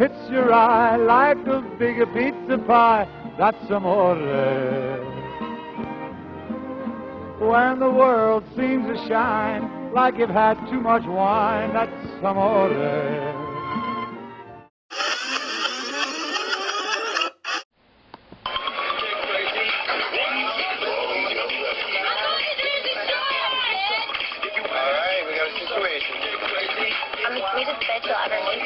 hits your eye like a big pizza pie. That's amore. When the world seems to shine like you've had too much wine, that's amore. I'm the sweetest bitch you'll ever meet.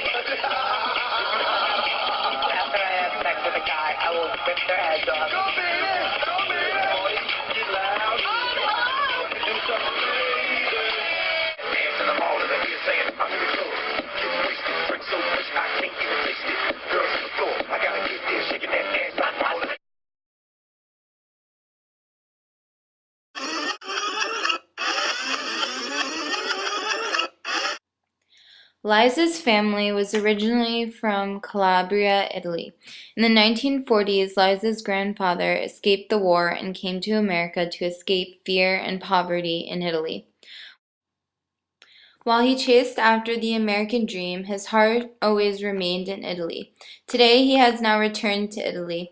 After I have sex with a guy, I will rip their heads off. Go, baby! Go, baby! Get loud. Do something crazy. Dance in the mall and you're saying, I'm in the club. Get wasted, drink so much I can't even taste it. Girls on the floor, I gotta get there, shaking that ass, not falling. Liza's family was originally from Calabria, Italy. In the 1940s, Liza's grandfather escaped the war and came to America to escape fear and poverty in Italy. While he chased after the American dream, his heart always remained in Italy. Today, he has now returned to Italy,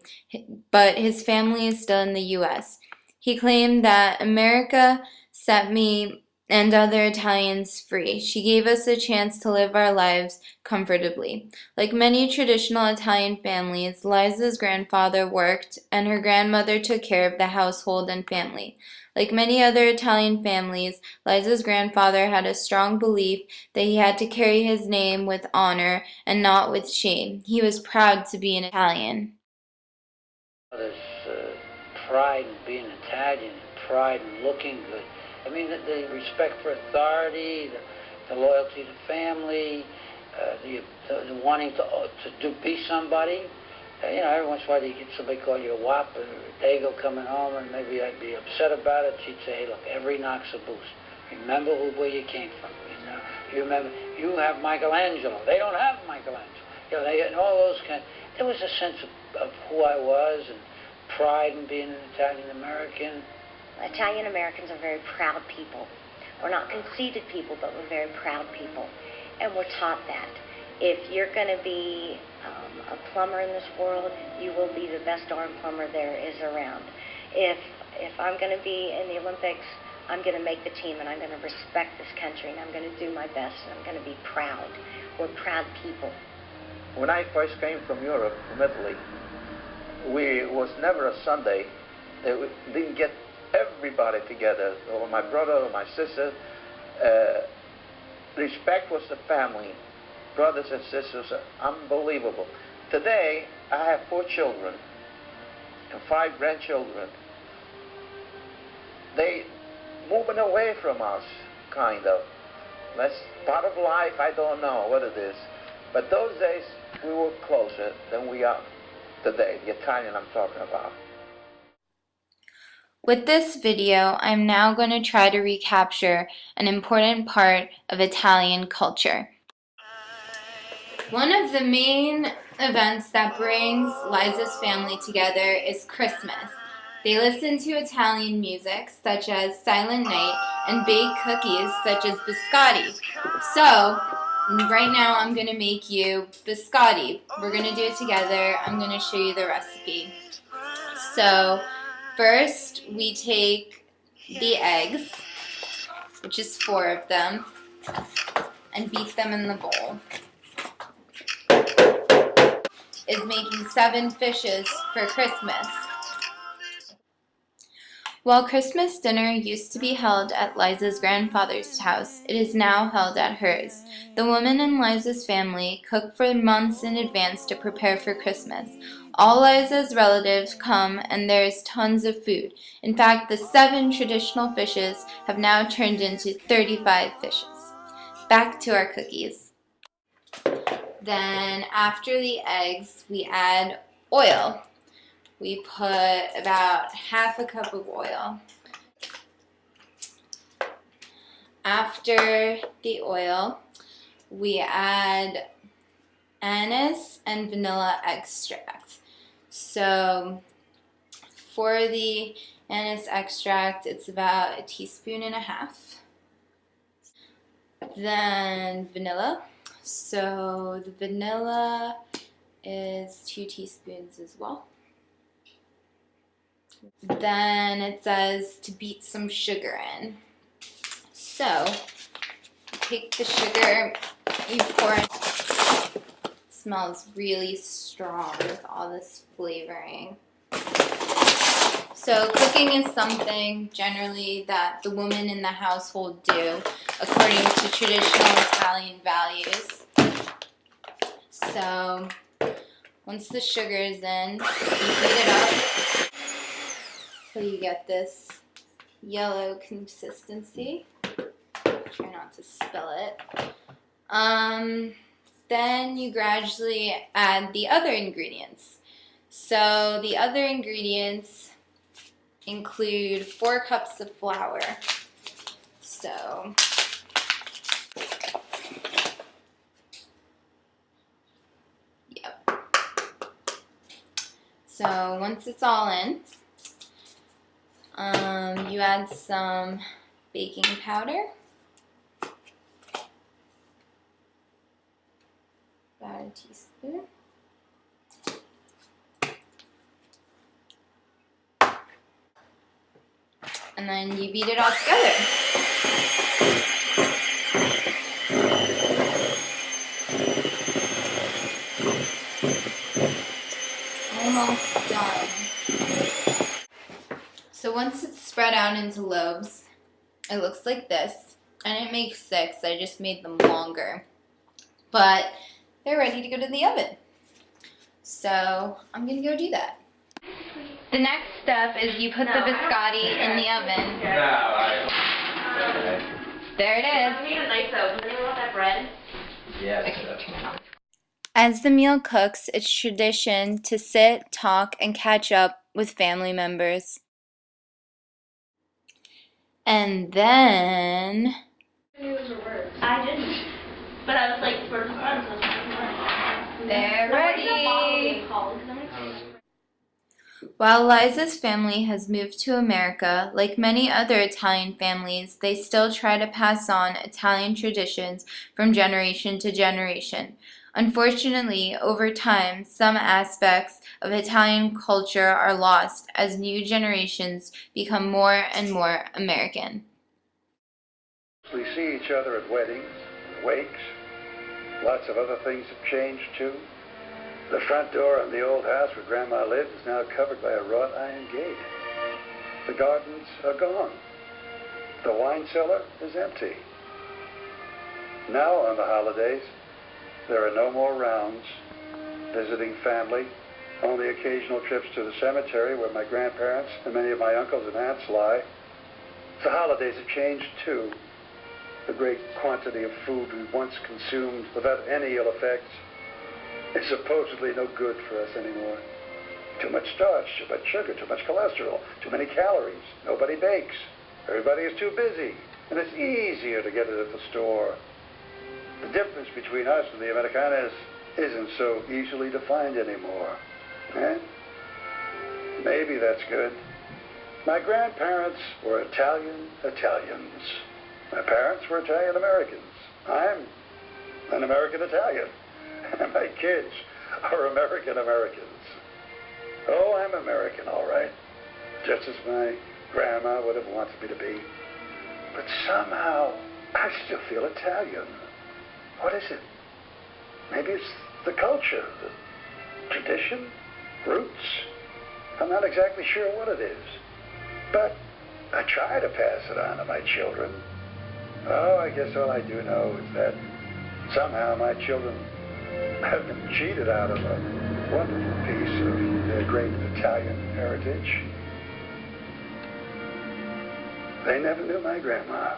but his family is still in the U.S. He claimed that America set me and other Italians free. She gave us a chance to live our lives comfortably. Like many traditional Italian families, Liza's grandfather worked and her grandmother took care of the household and family. Like many other Italian families, Liza's grandfather had a strong belief that he had to carry his name with honor and not with shame. He was proud to be an Italian. There's pride in being Italian, pride in looking good. I mean, the respect for authority, the loyalty to family, the wanting to be somebody. You know, every once in a while you get somebody call you a wop or a dago coming home, and maybe I'd be upset about it. She'd say, hey, look, every knock's a boost. Remember where you came from. You remember, you have Michelangelo. They don't have Michelangelo. You know, and all those there was a sense of who I was and pride in being an Italian American. Italian Americans are very proud people. We're not conceited people, but we're very proud people. And we're taught that. If you're going to be a plumber in this world, you will be the best darn plumber there is around. If I'm going to be in the Olympics, I'm going to make the team, and I'm going to respect this country, and I'm going to do my best, and I'm going to be proud. We're proud people. When I first came from Europe, from Italy, it was never a Sunday that we didn't get everybody together, or my brother or my sister. Respect was the family, brothers and sisters, unbelievable. Today, I have 4 children and 5 grandchildren. They moving away from us, kind of. That's part of life, I don't know what it is. But those days, we were closer than we are today, the Italian I'm talking about. With this video, I'm now going to try to recapture an important part of Italian culture. One of the main events that brings Liza's family together is Christmas. They listen to Italian music such as Silent Night and bake cookies such as biscotti. So, right now I'm going to make you biscotti. We're going to do it together. I'm going to show you the recipe. So, first we take the eggs, which is 4 of them, and beat them in the bowl. Is making 7 fishes for Christmas. While Christmas dinner used to be held at Liza's grandfather's house, it is now held at hers. The women in Liza's family cook for months in advance to prepare for Christmas. All Liza's relatives come and there is tons of food. In fact, the 7 traditional fishes have now turned into 35 fishes. Back to our cookies. Then after the eggs, we add oil. We put about half a cup of oil. After the oil, we add anise and vanilla extract. So for the anise extract, it's about 1.5 teaspoons. Then vanilla. So the vanilla is 2 teaspoons as well. Then it says to beat some sugar in. So, take the sugar, you pour it. It smells really strong with all this flavoring. So cooking is something generally that the women in the household do according to traditional Italian values. So once the sugar is in, you heat it up until you get this yellow consistency. Try not to spill it. Then you gradually add the other ingredients. So the other ingredients include 4 cups of flour. So yep. So once it's all in, you add some baking powder. About a teaspoon. And then you beat it all together. Almost done. So once it's spread out into loaves, it looks like this. I didn't make 6, I just made them longer. But they're ready to go to the oven. So I'm gonna go do that. The next step is you put the biscotti in the oven. There it is. I need a knife though. Does anyone want that bread? Yes. As the meal cooks, it's tradition to sit, talk, and catch up with family members. And then I didn't. But I was like, for fun, so I was like, they're ready. called? While Liza's family has moved to America, like many other Italian families, they still try to pass on Italian traditions from generation to generation. Unfortunately, over time, some aspects of Italian culture are lost as new generations become more and more American. We see each other at weddings, wakes. Lots of other things have changed too. The front door on the old house where Grandma lived is now covered by a wrought iron gate. The gardens are gone. The wine cellar is empty. Now on the holidays, there are no more rounds, visiting family, only occasional trips to the cemetery where my grandparents and many of my uncles and aunts lie. The holidays have changed too. The great quantity of food we once consumed without any ill effects is supposedly no good for us anymore. Too much starch, too much sugar, too much cholesterol, too many calories. Nobody bakes. Everybody is too busy. And it's easier to get it at the store. The difference between us and the Americanas isn't so easily defined anymore. Eh? Maybe that's good. My grandparents were Italians. My parents were Italian-Americans. I'm an American-Italian. And my kids are American-Americans. Oh, I'm American, all right. Just as my grandma would have wanted me to be. But somehow, I still feel Italian. What is it? Maybe it's the culture, the tradition, roots. I'm not exactly sure what it is. But I try to pass it on to my children. Oh, I guess all I do know is that somehow my children have been cheated out of a wonderful piece of their great Italian heritage. They never knew my grandma.